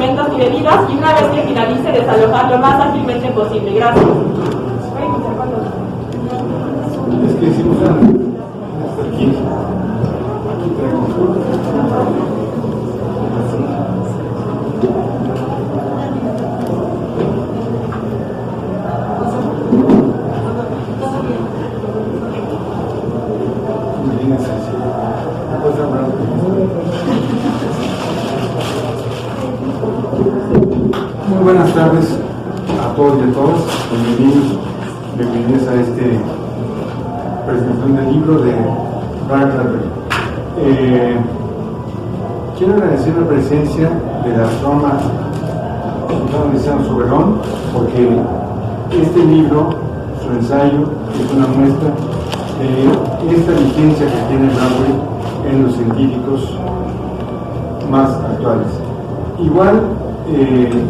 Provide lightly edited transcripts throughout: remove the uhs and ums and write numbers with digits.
alimentos y bebidas y una vez que finalice desalojar lo más ágilmente posible. Gracias. Es que si usan aquí traigo. Muy buenas tardes a todos y a todas, bienvenidos a esta presentación del libro de Brian Bradbury. Quiero agradecer la presencia de la astrónoma Luciano Soberón, porque este libro, su ensayo, es una muestra de esta vigencia que tiene Bradbury en los científicos más actuales. Igual,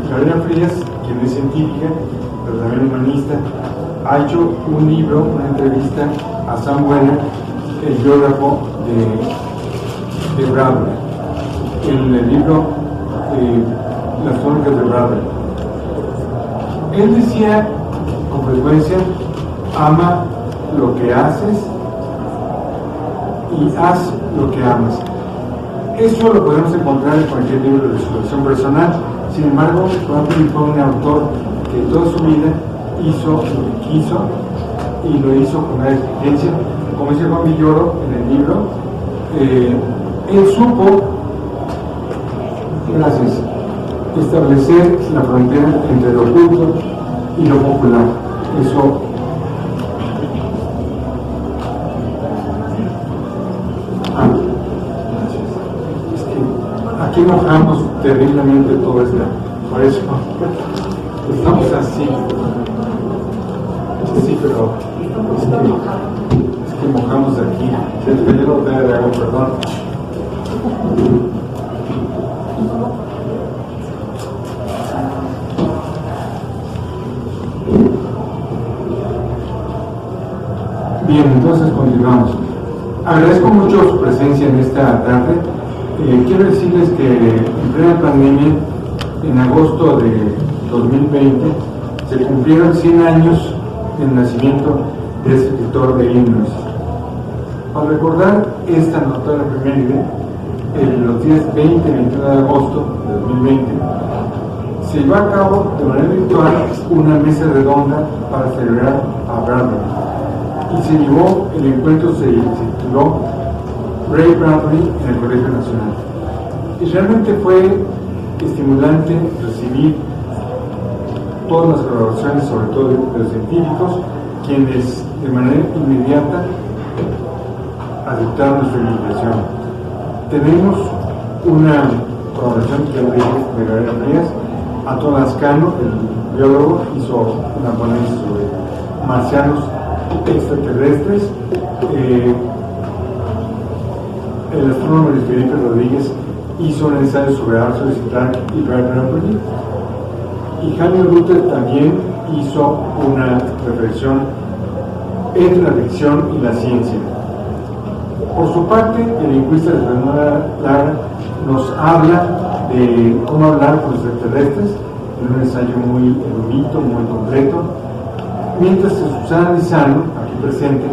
Gabriela Frías, quien es científica, pero también humanista, ha hecho un libro, una entrevista a Sam Weller, el biógrafo de Bradbury, en el libro Las crónicas de Bradbury. Él decía con frecuencia: ama lo que haces y haz lo que amas. Eso lo podemos encontrar en cualquier libro de superación personal. Sin embargo, Bradbury fue un autor que toda su vida hizo lo que quiso y lo hizo con una exigencia. Como dice Juan Villoro en el libro, él supo, gracias, establecer la frontera entre lo oculto y lo popular. Eso aquí mojamos terriblemente todo esto, por eso estamos así. Sí, pero es que mojamos de aquí. Es que yo no te hago, perdón. Bien, entonces continuamos. Agradezco mucho su presencia en esta tarde. Quiero decirles que en plena pandemia, en agosto de 2020, se cumplieron 100 años del nacimiento de este escritor de Illinois. Para recordar esta notable efeméride, los días 20 y 21 de agosto de 2020, se llevó a cabo de manera virtual una mesa redonda para celebrar a Bradbury. Y se llevó, el encuentro se tituló Ray Bradbury en el Colegio Nacional. Y realmente fue estimulante recibir todas las colaboraciones, sobre todo de los científicos, quienes de manera inmediata aceptaron nuestra invitación. Tenemos una colaboración que de Gabriela Frías. Antonio Lascano, el biólogo, hizo una ponencia sobre marcianos extraterrestres. El astrónomo Luis Felipe Rodríguez hizo un ensayo sobre Arthur C. Clarke y Ray Bradbury, y Jaime Ruther también hizo una reflexión entre la ficción y la ciencia. Por su parte, el lingüista de Fernanda Lara nos habla de cómo hablar con los extraterrestres, en un ensayo muy erudito, muy completo, mientras que Susana Lizano, aquí presente,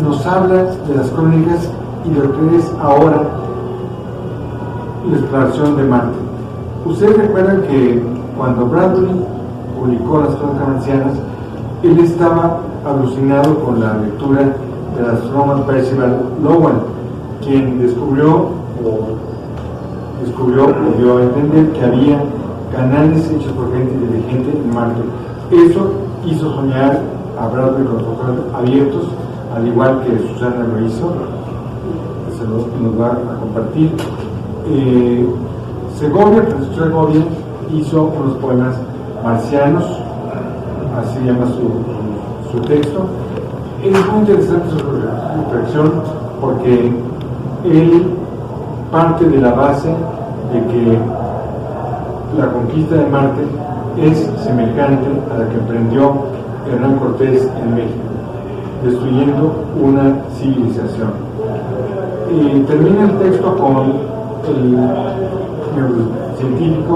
nos habla de las crónicas y de lo que es ahora la exploración de Marte. Ustedes recuerdan que cuando Bradbury publicó las crónicas marcianas, él estaba alucinado con la lectura del astrónomo Percival Lowell, quien descubrió o dio a entender que había canales hechos por gente inteligente en Marte. Eso hizo soñar a Bradbury con los ojos abiertos, al igual que Susana lo hizo. Nos va a compartir. Francisco Segovia hizo unos poemas marcianos, así llama su texto. Es muy interesante su reflexión porque él parte de la base de que la conquista de Marte es semejante a la que emprendió Hernán Cortés en México, destruyendo una civilización. Y termina el texto con el científico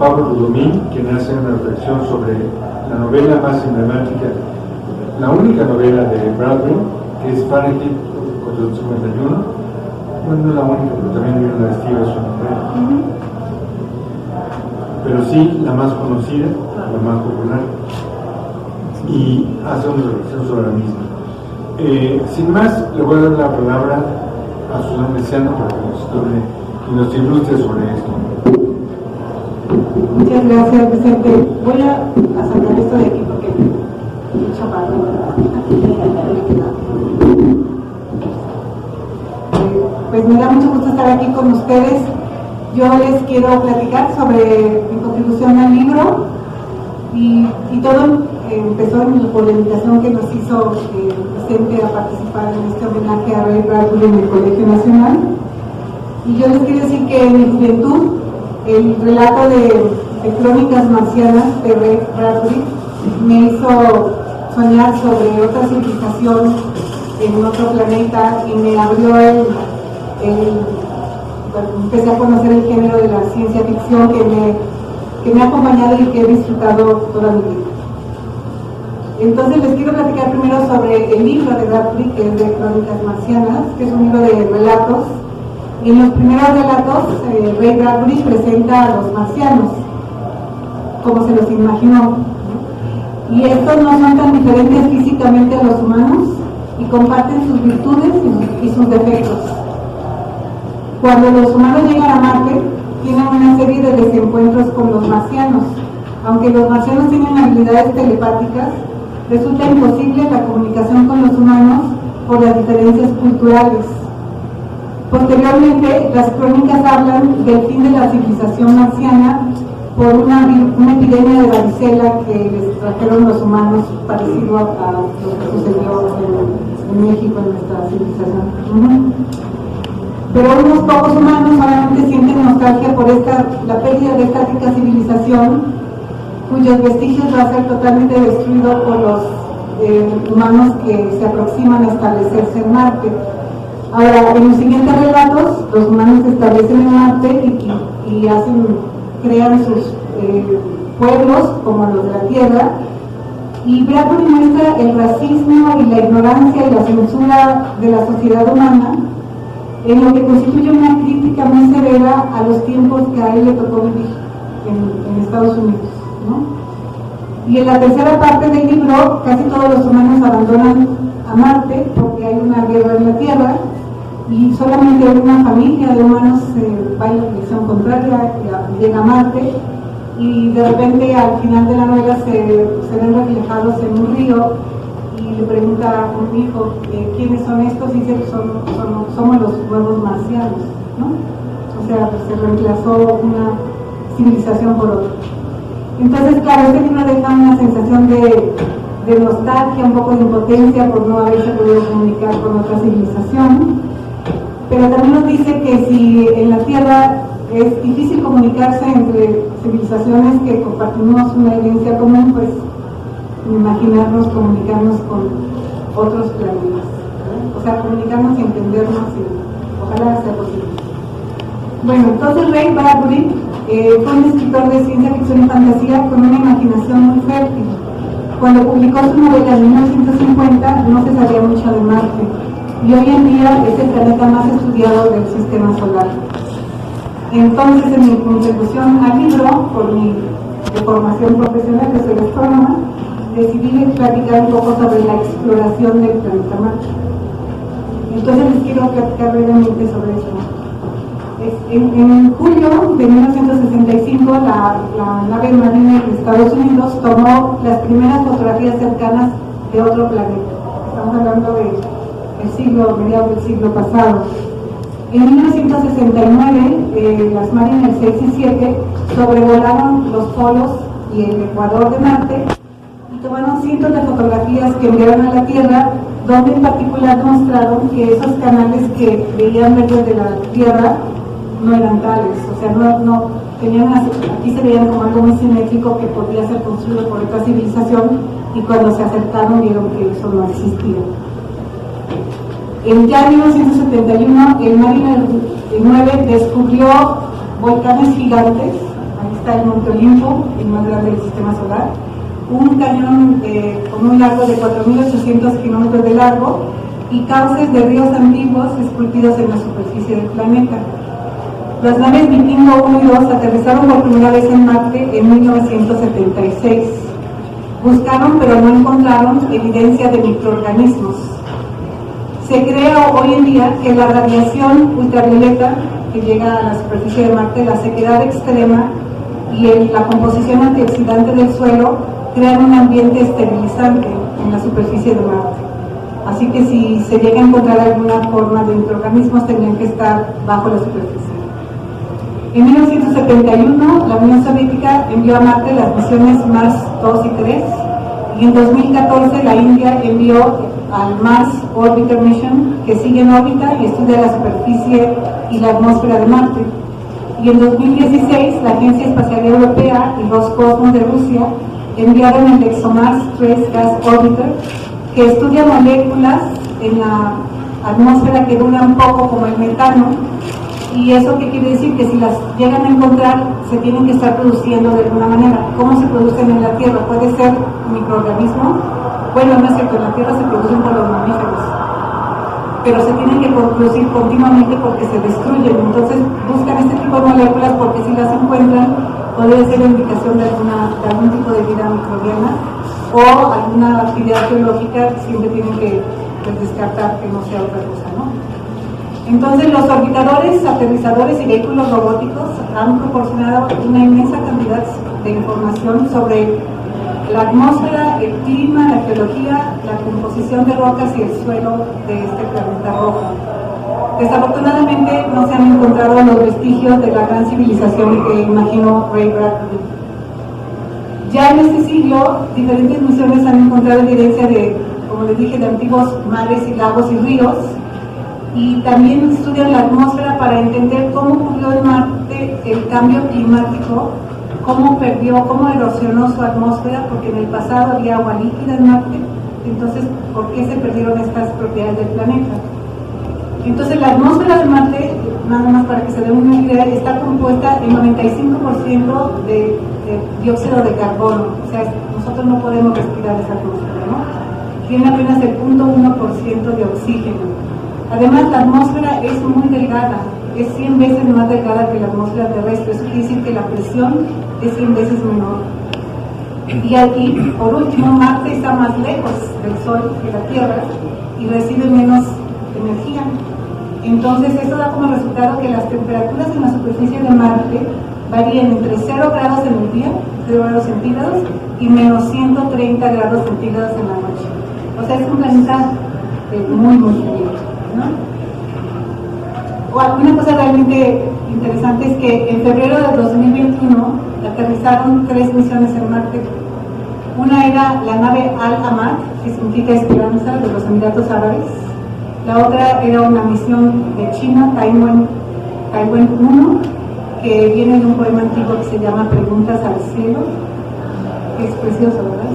Pablo Rudomín, quien hace una reflexión sobre la novela más emblemática, la única novela de Bradbury, que es Fahrenheit 451. Bueno, no la única, pero también hay una de Stevenson, pero sí la más conocida, la más popular, y hace una reflexión sobre la misma. Sin más, le voy a dar la palabra a Susana Mesiano para que nos hable y nos ilustre sobre esto. Muchas gracias, Vicente. Voy a sacar esto de aquí porque es chaparro. Pues me da mucho gusto estar aquí con ustedes. Yo les quiero platicar sobre mi contribución al libro y todo empezó por la invitación que nos hizo Vicente a participar en este homenaje a Ray Bradbury en el Colegio Nacional. Y yo les quiero decir que en mi juventud el relato de Crónicas Marcianas de Ray Bradbury me hizo soñar sobre otra civilización en otro planeta y me abrió empecé a conocer el género de la ciencia ficción que me ha acompañado y que he disfrutado toda mi vida. Entonces les quiero platicar primero sobre el libro de Bradbury, que es de Crónicas Marcianas, que es un libro de relatos. Y en los primeros relatos, Ray Bradbury presenta a los marcianos, como se los imaginó. Y estos no son tan diferentes físicamente a los humanos y comparten sus virtudes y sus defectos. Cuando los humanos llegan a Marte, tienen una serie de desencuentros con los marcianos. Aunque los marcianos tienen habilidades telepáticas, resulta imposible la comunicación con los humanos por las diferencias culturales. Posteriormente, las crónicas hablan del fin de la civilización marciana por una epidemia de varicela que les trajeron los humanos, parecido a lo que sucedió en México, en nuestra civilización. Pero unos pocos humanos solamente sienten nostalgia por la pérdida de esta rica civilización, cuyos vestigios va a ser totalmente destruido por los humanos que se aproximan a establecerse en Marte. Ahora, en los siguientes relatos, los humanos se establecen en Marte y crean sus pueblos como los de la Tierra, y Bradbury muestra el racismo y la ignorancia y la censura de la sociedad humana, en lo que constituye una crítica muy severa a los tiempos que a él le tocó vivir en Estados Unidos, ¿no? Y en la tercera parte del libro, casi todos los humanos abandonan a Marte porque hay una guerra en la Tierra, y solamente una familia de humanos va en la dirección contraria, llega a Marte, y de repente al final de la novela se ven reflejados en un río, y le pregunta a un hijo quiénes son estos, y dice que somos los nuevos marcianos, ¿no? O sea, pues se reemplazó una civilización por otra. Entonces, claro, este libro deja una sensación de nostalgia, un poco de impotencia por no haberse podido comunicar con otra civilización. Pero también nos dice que si en la Tierra es difícil comunicarse entre civilizaciones que compartimos una herencia común, pues imaginarnos comunicarnos con otros planetas, ¿verdad? O sea, comunicarnos y entendernos, y ojalá sea posible. Bueno, entonces Ray Bradbury fue un escritor de ciencia ficción y fantasía con una imaginación muy fértil. Cuando publicó su novela en 1950 no se sabía mucho de Marte, y hoy en día es el planeta más estudiado del sistema solar. Entonces, en mi contribución al libro, por mi formación profesional, que soy astrónoma, decidí platicar un poco sobre la exploración del planeta Marte. Entonces les quiero platicar brevemente sobre eso. En julio de 1965, la nave Mariner de Estados Unidos tomó las primeras fotografías cercanas de otro planeta. Estamos hablando mediados del siglo pasado. En 1969, las Mariner 6 y 7 sobrevolaron los polos y el ecuador de Marte y tomaron cientos de fotografías que enviaron a la Tierra, donde en particular mostraron que esos canales que veían verdes de la Tierra no eran tales, o sea, no tenían, aquí se veían como algo muy simétrico que podía ser construido por otra civilización, y cuando se acercaron vieron que eso no existía. Ya en 1971, el Mariner 9 descubrió volcanes gigantes, ahí está el Monte Olimpo, el más grande del sistema solar, un cañón con un largo de 4.800 kilómetros de largo y cauces de ríos antiguos esculpidos en la superficie del planeta. Las naves Vikingo 1 y 2 aterrizaron por primera vez en Marte en 1976. Buscaron pero no encontraron evidencia de microorganismos. Se cree hoy en día que la radiación ultravioleta que llega a la superficie de Marte, la sequedad extrema y la composición antioxidante del suelo crean un ambiente esterilizante en la superficie de Marte. Así que si se llega a encontrar alguna forma de microorganismos, tendrían que estar bajo la superficie. En 1971, la Unión Soviética envió a Marte las misiones Mars 2 y 3, y en 2014 la India envió al Mars Orbiter Mission, que sigue en órbita y estudia la superficie y la atmósfera de Marte. Y en 2016, la Agencia Espacial Europea y Roscosmos de Rusia enviaron el ExoMars 3 Gas Orbiter, que estudia moléculas en la atmósfera que duran poco, como el metano. ¿Y eso qué quiere decir? Que si las llegan a encontrar, se tienen que estar produciendo de alguna manera. ¿Cómo se producen en la Tierra? ¿Puede ser microorganismos? Bueno, no es cierto, en la Tierra se producen por los mamíferos, pero se tienen que producir continuamente porque se destruyen. Entonces buscan este tipo de moléculas porque si las encuentran, podría ser indicación de algún tipo de vida microbiana o alguna actividad geológica que siempre tienen que descartar que no sea otra cosa, ¿no? Entonces los orbitadores, aterrizadores y vehículos robóticos han proporcionado una inmensa cantidad de información sobre la atmósfera, el clima, la geología, la composición de rocas y el suelo de este planeta rojo. Desafortunadamente no se han encontrado los vestigios de la gran civilización que imaginó Ray Bradbury. Ya en este siglo, diferentes misiones han encontrado evidencia de, como les dije, de antiguos mares y lagos y ríos, y también estudian la atmósfera para entender cómo ocurrió en Marte el cambio climático, cómo erosionó su atmósfera, porque en el pasado había agua líquida en Marte. Entonces, ¿por qué se perdieron estas propiedades del planeta? Entonces, la atmósfera de Marte, nada más para que se den una idea, está compuesta en 95% de dióxido de carbono. O sea, nosotros no podemos respirar esa atmósfera, ¿no? Tiene apenas el 0.1% de oxígeno. Además, la atmósfera es muy delgada, es 100 veces más delgada que la atmósfera terrestre. Eso quiere decir que la presión es 100 veces menor. Y aquí, por último, Marte está más lejos del Sol que la Tierra y recibe menos energía. Entonces, eso da como resultado que las temperaturas en la superficie de Marte varían entre 0 grados en el día, 0 grados centígrados, y menos 130 grados centígrados en la noche. O sea, es un planeta muy, muy frío, ¿no? Una cosa realmente interesante es que en febrero de 2021 aterrizaron 3 misiones en Marte. Una era la nave Al-Amad, que significa esperanza, de los Emiratos Árabes. La otra era una misión de China, Taiwán 1, que viene de un poema antiguo que se llama Preguntas al Cielo, que es precioso, ¿verdad?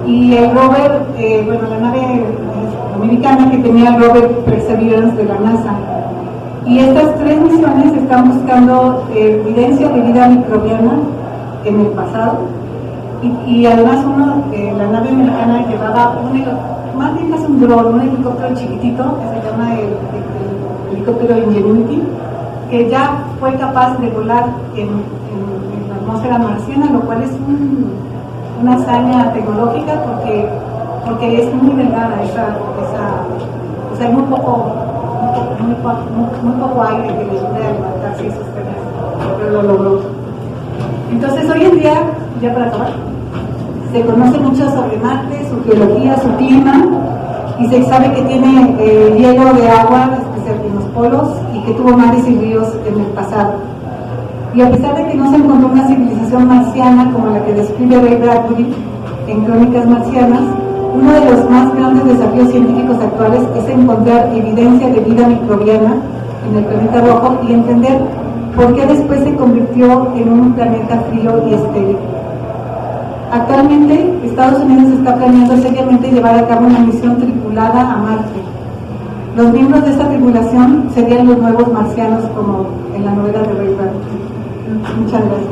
Y el rover, la nave americana que tenía el rover Perseverance de la NASA. Y estas 3 misiones están buscando evidencia de vida microbiana en el pasado. Y además la nave americana llevaba más bien es un dron, un helicóptero chiquitito que se llama el helicóptero Ingenuity, que ya fue capaz de volar en la atmósfera marciana, lo cual es una hazaña tecnológica porque es muy delgada o sea, hay muy poco aire que le ayude a levantarse y sostenerse, pero lo logró. Entonces hoy en día, ya para acabar, se conoce mucho sobre Marte, su geología, su clima, y se sabe que tiene hielo de agua, especial en los polos, y que tuvo mares y ríos en el pasado. Y a pesar de que no se encontró una civilización marciana como la que describe Ray Bradbury en Crónicas Marcianas, uno de los más grandes desafíos científicos actuales es encontrar evidencia de vida microbiana en el planeta rojo y entender por qué después se convirtió en un planeta frío y estéril. Actualmente, Estados Unidos está planeando seriamente llevar a cabo una misión tripulada a Marte. Los miembros de esta tripulación serían los nuevos marcianos, como en la novela de Ray Bradbury. Muchas gracias.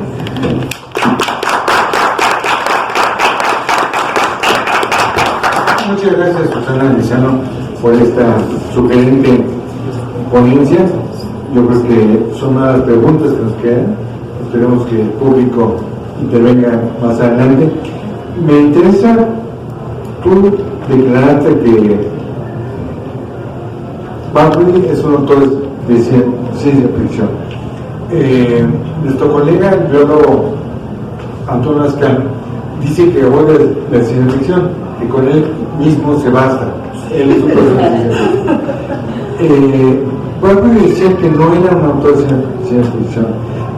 Muchas gracias, Susana Lizano, por esta sugerente ponencia. Yo creo que son más preguntas que nos quedan. Esperemos que el público intervenga más adelante. Me interesa tú declararte que Bradbury es un autor de ciencia ficción. Nuestro colega, el biólogo Antonio Ascan, dice que odia la ciencia ficción, que con él mismo se basta. Él es un personaje de ciencia ficción. Bradbury decía que no era un autor de ciencia ficción,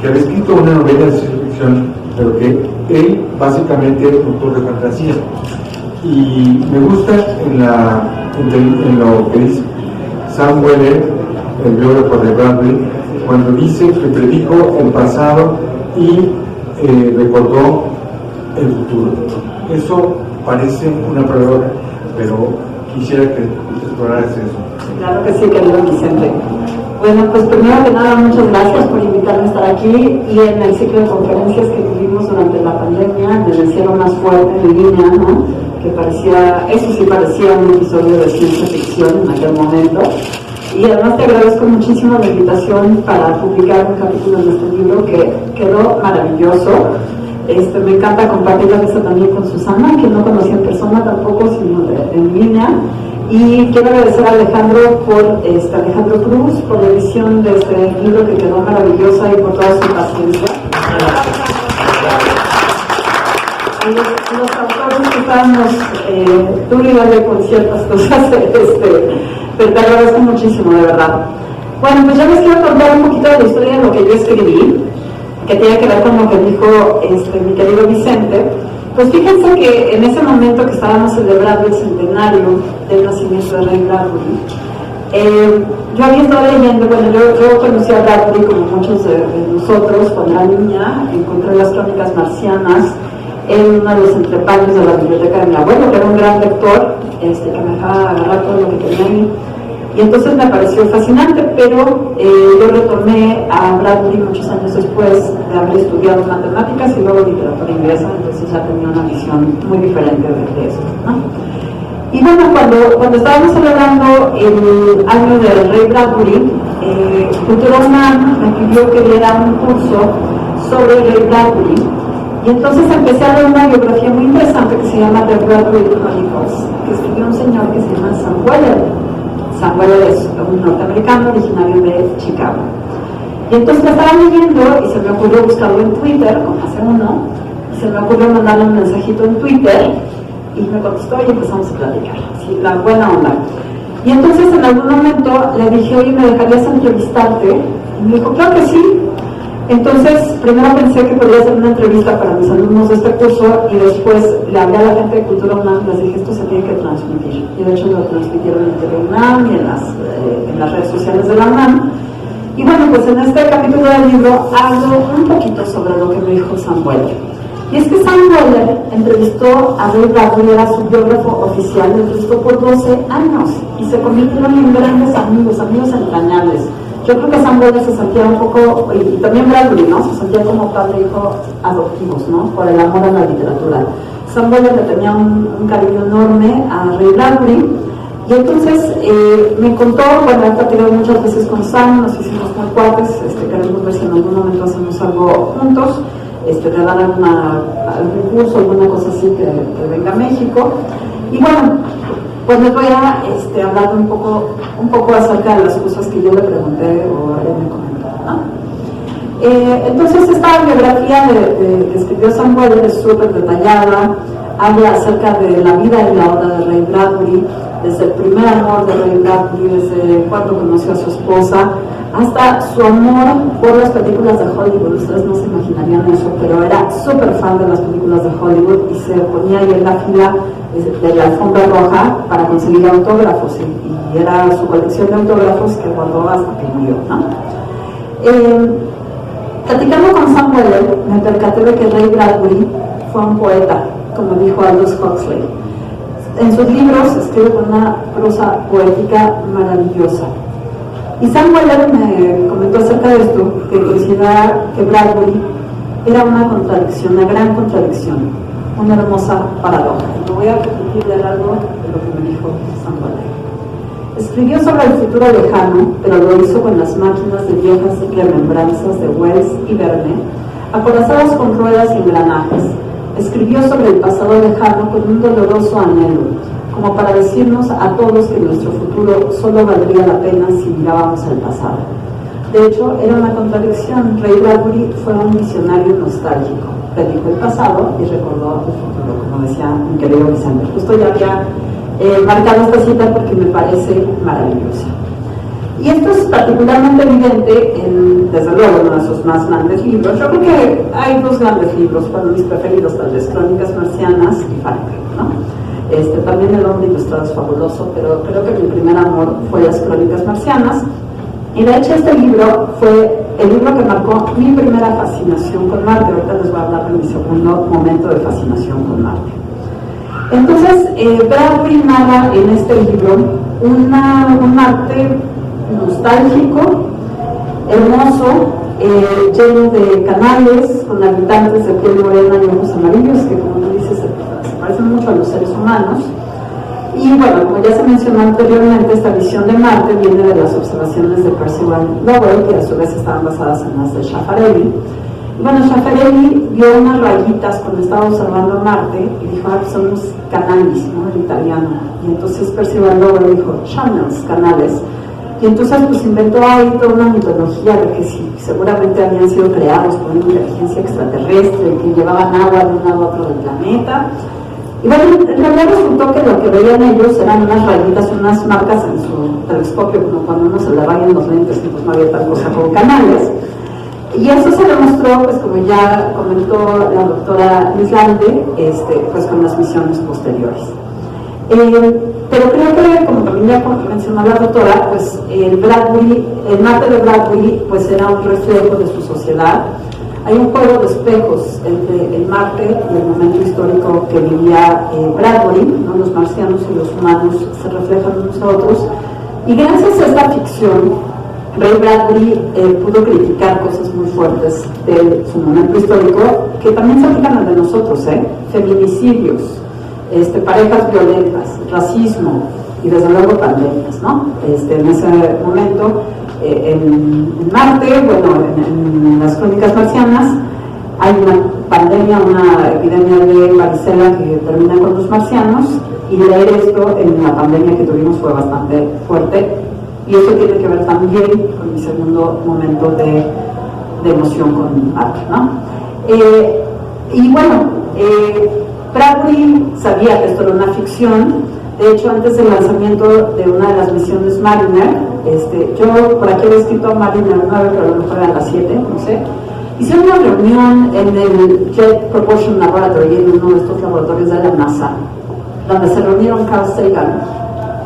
que había escrito una novela de ciencia ficción, pero que él básicamente era un autor de fantasía. Y me gusta en lo que dice Sam Weller, el biógrafo de Bradbury, cuando dice que predijo el pasado y recordó el futuro. Eso parece una prueba, pero quisiera que exploraras eso. Claro que sí, querido Vicente. Bueno, pues primero que nada, muchas gracias por invitarme a estar aquí y en el ciclo de conferencias que tuvimos durante la pandemia, en el cielo más fuerte en línea, ¿no? Que parecía, eso sí parecía un episodio de ciencia ficción en aquel momento. Y además te agradezco muchísimo la invitación para publicar un capítulo de este libro que quedó maravilloso. Me encanta compartir la mesa también con Susana, que no conocí en persona tampoco, sino en línea. Y quiero agradecer a Alejandro Cruz por la edición de este libro que quedó maravillosa y por toda su paciencia. Los autores que estábamos tú y yo con ciertas cosas, pero te agradezco muchísimo, de verdad. Bueno, pues yo les quiero contar un poquito de la historia de lo que yo escribí, que tiene que ver con lo que dijo mi querido Vicente. Pues fíjense que en ese momento que estábamos celebrando el centenario del nacimiento de Ray Bradbury, yo había estado leyendo, bueno, yo conocí a Bradbury como muchos de nosotros cuando era niña, encontré las crónicas marcianas en uno de los entrepaños de la biblioteca de mi abuelo, que era un gran lector, que me dejaba agarrar todo lo que tenía ahí. Y entonces me pareció fascinante, pero yo retorné a Bradbury muchos años después de haber estudiado matemáticas y luego literatura inglesa, entonces ya tenía una visión muy diferente de esto, ¿no? Y bueno, cuando estábamos celebrando el año del Ray Bradbury, Cultura UNAM me pidió que diera un curso sobre el Ray Bradbury. Y entonces empecé a leer una biografía muy interesante que se llama The Bradbury Chronicles, que escribió un señor que se llama Sam Weller. Sam Weller es un norteamericano originario de Chicago. Y entonces me estaba leyendo y se me ocurrió buscarlo en Twitter, como hace uno, y se me ocurrió mandarle un mensajito en Twitter, y me contestó y empezamos a platicar, así, la buena onda. Y entonces en algún momento le dije, oye, ¿me dejarías entrevistarte? Y me dijo, claro que sí. Entonces, primero pensé que podría hacer una entrevista para mis alumnos de este curso y después le hablé a la gente de Cultura UNAM y les dije, esto se tiene que transmitir. Y de hecho lo transmitieron en TV UNAM y en las redes sociales de la UNAM. Y bueno, pues en este capítulo del libro hablo un poquito sobre lo que me dijo Sam Weller. Y es que Sam Weller entrevistó a Ray Bradbury, era su biógrafo oficial, lo entrevistó por 12 años y se convirtieron en grandes amigos entrañables. Yo creo que Sam Weller se sentía un poco, y también Bradbury, ¿no? Se sentía como padre e hijo adoptivos, ¿no? Por el amor a la literatura. Sam Weller le tenía un cariño enorme a Ray Bradbury, y entonces me contó, bueno, he platicado muchas veces con Sam, nos hicimos muy cuates, queremos ver si en algún momento hacemos algo juntos, de dar algún curso, alguna cosa así que venga a México. Y bueno, pues les voy a hablar un poco acerca de las cosas que yo le pregunté o él me comentó, ¿no? Entonces esta biografía que escribió Sam Weller es súper detallada, habla acerca de la vida y la obra de Ray Bradbury, desde el primer amor de Ray Bradbury, desde cuando conoció a su esposa, hasta su amor por las películas de Hollywood. Ustedes no se imaginarían eso, pero era súper fan de las películas de Hollywood y se ponía ahí en la fila de la alfombra roja para conseguir autógrafos, y era su colección de autógrafos que guardó hasta que murió, ¿no? Platicando con Sam Weller, me percaté de que Ray Bradbury fue un poeta, como dijo Aldous Huxley. En sus libros escribe con una prosa poética maravillosa. Y Sam Weller me comentó acerca de esto, que considera que Bradbury era una contradicción, una gran contradicción, una hermosa paradoja. Me voy a repetir de algo de lo que me dijo San Valer. Escribió sobre el futuro lejano, pero lo hizo con las máquinas de viejas remembranzas de Wells y Verne, acorazadas con ruedas y engranajes. Escribió sobre el pasado lejano con un doloroso anhelo, como para decirnos a todos que nuestro futuro solo valdría la pena si mirábamos al pasado. De hecho, era una contradicción. Ray Bradbury fue un visionario nostálgico. Predijo el pasado y recordó el futuro, como decía mi querido Vicente. Justo ya había marcado esta cita porque me parece maravillosa. Y esto es particularmente evidente en, desde luego, uno de sus más grandes libros. Yo creo que hay dos grandes libros, fueron mis preferidos, tal vez Crónicas Marcianas y Fahrenheit, ¿no? También El hombre ilustrado es fabuloso, pero creo que mi primer amor fue Las Crónicas Marcianas. Y de hecho este libro fue el libro que marcó mi primera fascinación con Marte. Ahorita les voy a hablar de mi segundo momento de fascinación con Marte. Entonces, Bradbury narra en este libro un Marte nostálgico, hermoso, lleno de canales, con habitantes de piel morena y ojos amarillos, que como tú dices, se parecen mucho a los seres humanos. Y bueno, como ya se mencionó anteriormente, esta visión de Marte viene de las observaciones de Percival Lowell, que a su vez estaban basadas en las de Schiaparelli. Y bueno, Schiaparelli vio unas rayitas cuando estaba observando Marte y dijo, ah, son unos canales, ¿no? En italiano. Y entonces Percival Lowell dijo, channels, canales. Y entonces pues inventó ahí toda una mitología de que sí, seguramente habían sido creados por una inteligencia extraterrestre, que llevaban agua de un lado a otro del planeta. Y bueno, en realidad resultó que lo que veían ellos eran unas rayitas, unas marcas en su telescopio, como cuando uno se le rayan los lentes, y pues no había tal cosa como canales. Y eso se demostró, pues como ya comentó la doctora Lislande, pues con las misiones posteriores. Pero creo que, como también ya mencionó la doctora, pues el Marte de Bradbury pues era un reflejo de su sociedad. Hay un juego de espejos entre el Marte y el momento histórico que vivía Bradbury, ¿no? Los marcianos y los humanos se reflejan unos a otros. Y gracias a esta ficción, Ray Bradbury pudo criticar cosas muy fuertes de su momento histórico, que también se aplican al de nosotros, feminicidios, parejas violentas, racismo y desde luego pandemias, ¿no? En ese momento, en Marte, bueno, en las Crónicas Marcianas, hay una pandemia, una epidemia de varicela que termina con los marcianos, y leer esto en la pandemia que tuvimos fue bastante fuerte, y eso tiene que ver también con mi segundo momento de emoción con Marte, ¿no? Y bueno, Bradbury sabía que esto era una ficción. De hecho, antes del lanzamiento de una de las misiones Mariner, yo por aquí había escrito Mariner 9, pero a lo mejor era las 7, no sé. Hicieron una reunión en el Jet Propulsion Laboratory, en uno de estos laboratorios de la NASA, donde se reunieron Carl Sagan,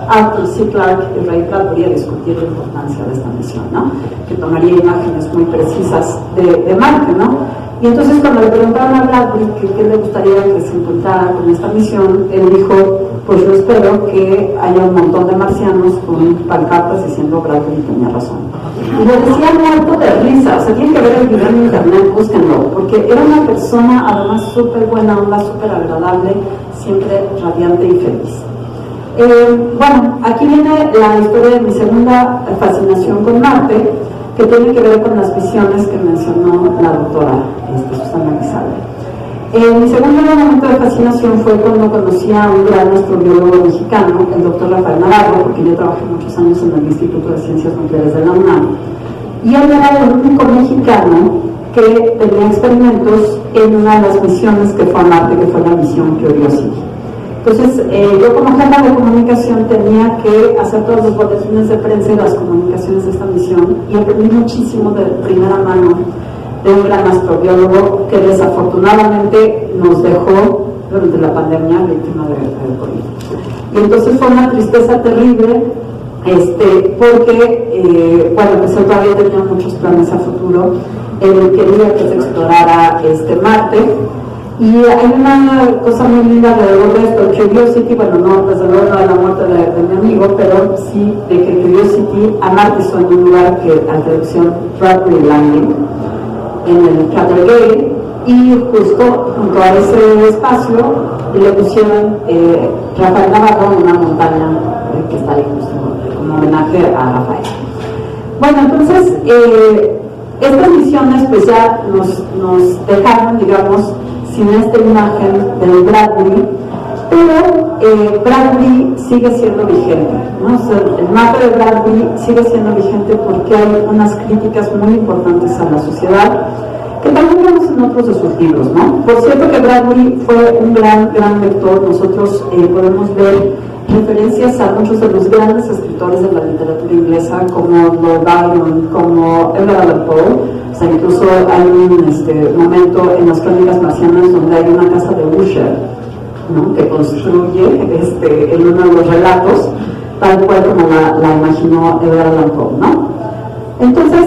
Arthur C. Clarke y Ray Bradbury a discutir la importancia de esta misión, ¿no? Que tomaría imágenes muy precisas de Marte, ¿no? Y entonces cuando le preguntaron a Bradbury qué le gustaría que se encontrara con esta misión, él dijo, pues yo espero que haya un montón de marcianos con pancartas diciendo Bradbury tenía razón. Y lo decía muerto de risa, o sea, tienen que ver el video en internet, búsquenlo, porque era una persona además súper buena onda, súper agradable, siempre radiante y feliz. Bueno, aquí viene la historia de mi segunda fascinación con Marte, que tiene que ver con las visiones que mencionó la doctora Susana Lizalde. Mi segundo momento de fascinación fue cuando conocí a un gran astrobiólogo mexicano, el doctor Rafael Navarro, porque yo trabajé muchos años en el Instituto de Ciencias Nucleares de la UNAM, y él era el único mexicano que tenía experimentos en una de las misiones que fue a Marte, que fue la misión Curiosity. Entonces, yo como jefa de comunicación tenía que hacer todos los boletines de prensa y las comunicaciones de esta misión, y aprendí muchísimo de primera mano de un gran astrobiólogo que desafortunadamente nos dejó durante la pandemia víctima de COVID. Y entonces fue una tristeza terrible, porque, bueno, pues él todavía tenía muchos planes a futuro. Él quería que se explorara Marte. Y hay una cosa muy linda alrededor de esto. Curiosity, bueno, no, desde luego no de la muerte de mi amigo, pero sí de que Curiosity aterrizó en un lugar que a traducción Bradbury Landing, en el Crater Gale, y justo junto a ese espacio le pusieron Rafael Navarro en una montaña que está ahí justo como homenaje a Rafael. Bueno, entonces estas misiones pues ya nos dejaron, digamos, sin esta imagen del Bradbury, pero Bradbury sigue siendo vigente, ¿no? O sea, el mapa de Bradbury sigue siendo vigente porque hay unas críticas muy importantes a la sociedad que también vemos en otros de sus libros, ¿no? Por cierto que Bradbury fue un gran lector. Nosotros podemos ver referencias a muchos de los grandes escritores de la literatura inglesa, como Lord Byron, como Edgar Allan Poe. O sea, incluso hay un momento en las Crónicas Marcianas donde hay una casa de Usher, ¿no? Que construye en uno de los relatos, tal cual como la imaginó Edgar Allan Poe, ¿no? Entonces,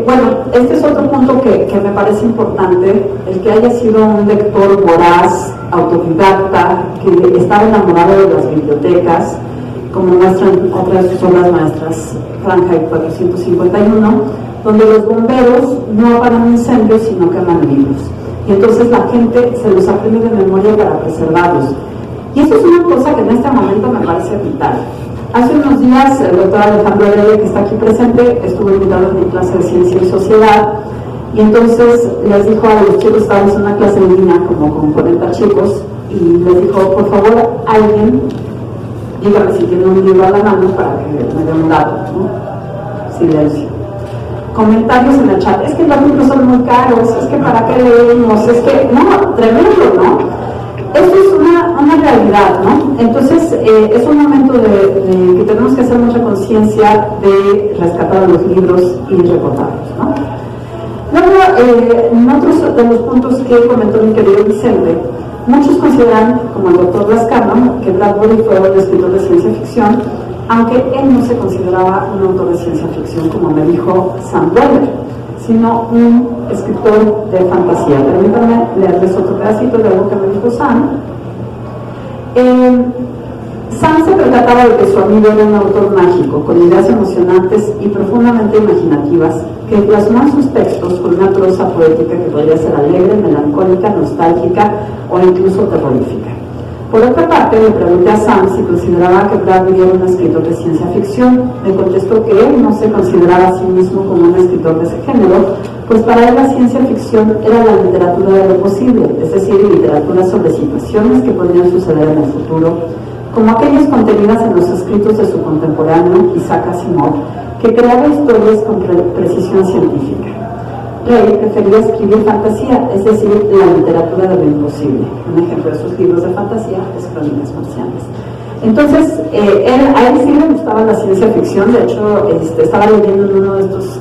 bueno, este es otro punto que me parece importante, el que haya sido un lector voraz, autodidacta, que estaba enamorado de las bibliotecas, como muestran otras de sus obras maestras, Fahrenheit 451, donde los bomberos no apagan incendios, sino queman libros. Y entonces la gente se los aprende de memoria para preservarlos. Y eso es una cosa que en este momento me parece vital. Hace unos días el doctor Alejandro Heredia, que está aquí presente, estuvo invitado en mi clase de Ciencia y Sociedad, y entonces les dijo a los chicos, estábamos en una clase en línea como con 40 chicos, y les dijo, por favor, alguien, dígame si tiene un libro a la mano para que me dé un dato, ¿no? Silencio. Comentarios en el chat, es que los libros son muy caros, es que para qué leemos, es que, no, tremendo, ¿no? Eso es una realidad, ¿no? Entonces, es un momento de que tenemos que hacer mucha conciencia de rescatar los libros y recordarlos, ¿no? Luego, en otros de los puntos que comentó mi querido Vicente, muchos consideran, como el doctor Lascano, que Bradbury fue un escritor de ciencia ficción, aunque él no se consideraba un autor de ciencia ficción, como me dijo Sam Weller, sino un escritor de fantasía. Permítanme leerles otro pedacito de algo que me dijo Sam. Sam se percataba de que su amigo era un autor mágico, con ideas emocionantes y profundamente imaginativas, que plasmó en sus textos con una prosa poética que podría ser alegre, melancólica, nostálgica o incluso terrorífica. Por otra parte, le pregunté a Sam si consideraba que Bradbury era un escritor de ciencia ficción. Me contestó que él no se consideraba a sí mismo como un escritor de ese género, pues para él la ciencia ficción era la literatura de lo posible, es decir, literatura sobre situaciones que podrían suceder en el futuro, como aquellas contenidas en los escritos de su contemporáneo Isaac Asimov, que creaba historias con precisión científica. Ray prefería escribir fantasía, es decir, la literatura de lo imposible. Un ejemplo de sus libros de fantasía es Crónicas Marcianas. Entonces, a él sí le gustaba la ciencia ficción. De hecho, estaba leyendo en uno de estos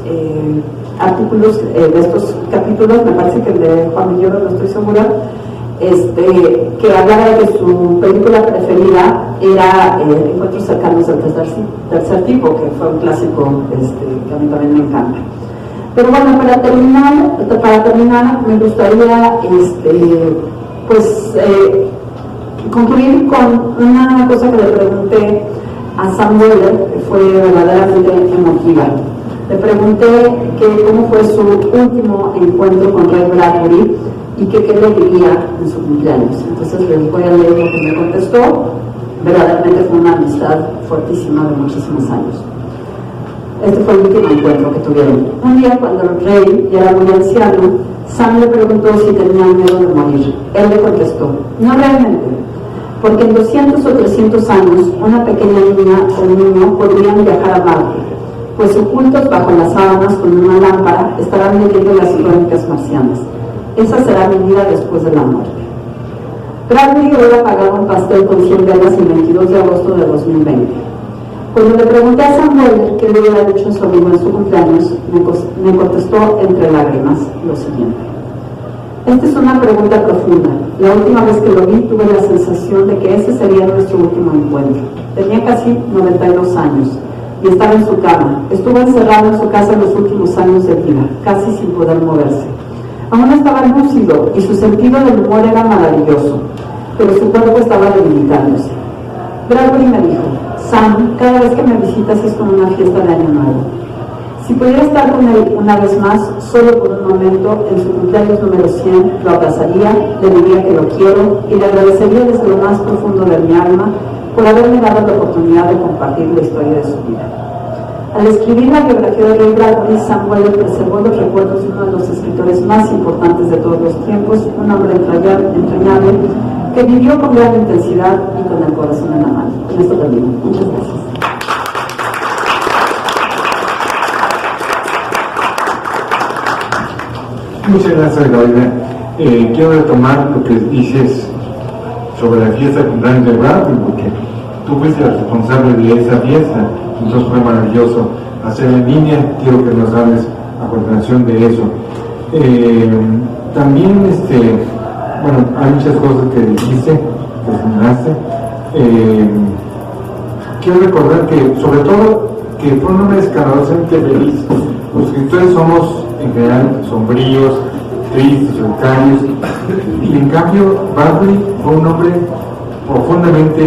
artículos, de estos capítulos, me parece que el de Juan Villoro, no estoy segura, que hablaba de que su película preferida era Encuentros cercanos del tercer tipo, que fue un clásico que a mí también me encanta. Pero bueno, para terminar me gustaría concluir con una cosa que le pregunté a Sam Weller, que fue verdaderamente emotiva. Le pregunté cómo fue su último encuentro con Ray Bradbury y qué le diría en su cumpleaños. Entonces les voy a leer lo que me contestó. Verdaderamente fue una amistad fuertísima de muchísimos años. Este fue el último encuentro que tuvieron. Un día, cuando el rey ya era muy anciano, Sam le preguntó si tenía miedo de morir. Él le contestó, no realmente, porque en 200 o 300 años una pequeña niña o niño podrían viajar a Marte, pues ocultos bajo las sábanas con una lámpara estarán leyendo las Crónicas Marcianas. Esa será mi vida después de la muerte. Bradbury hubiera pagado un pastel con 100 velas el 22 de agosto de 2020. Cuando le pregunté a Samuel qué le hubiera dicho a su amigo en su cumpleaños, me contestó entre lágrimas lo siguiente. Esta es una pregunta profunda. La última vez que lo vi tuve la sensación de que ese sería nuestro último encuentro. Tenía casi 92 años y estaba en su cama. Estuvo encerrado en su casa en los últimos años de vida, casi sin poder moverse. Aún estaba lúcido y su sentido del humor era maravilloso, pero su cuerpo estaba debilitándose. Bradbury me dijo, Sam, cada vez que me visitas es como una fiesta de Año Nuevo. Si pudiera estar con él una vez más, solo por un momento, en su cumpleaños número 100, lo abrazaría, le diría que lo quiero y le agradecería desde lo más profundo de mi alma por haberme dado la oportunidad de compartir la historia de su vida. Al escribir la biografía de Ray Bradbury, Sam Weller preservó los recuerdos de uno de los escritores más importantes de todos los tiempos, un hombre entrañable que vivió con gran intensidad y con el corazón en la mano. Con esto termino. Muchas gracias. Muchas gracias, Gabriela. Quiero retomar lo que dices sobre la fiesta de cumpleaños de Bradbury, porque tú fuiste la responsable de esa fiesta, entonces fue maravilloso hacerla en línea. Quiero que nos hables a continuación de eso. También, bueno, hay muchas cosas que dijiste, que señalaste. Quiero recordar que, sobre todo, que fue un hombre escandalosamente feliz. Los escritores somos, en general, sombríos, tristes, solitarios, y en cambio, Bradbury fue un hombre profundamente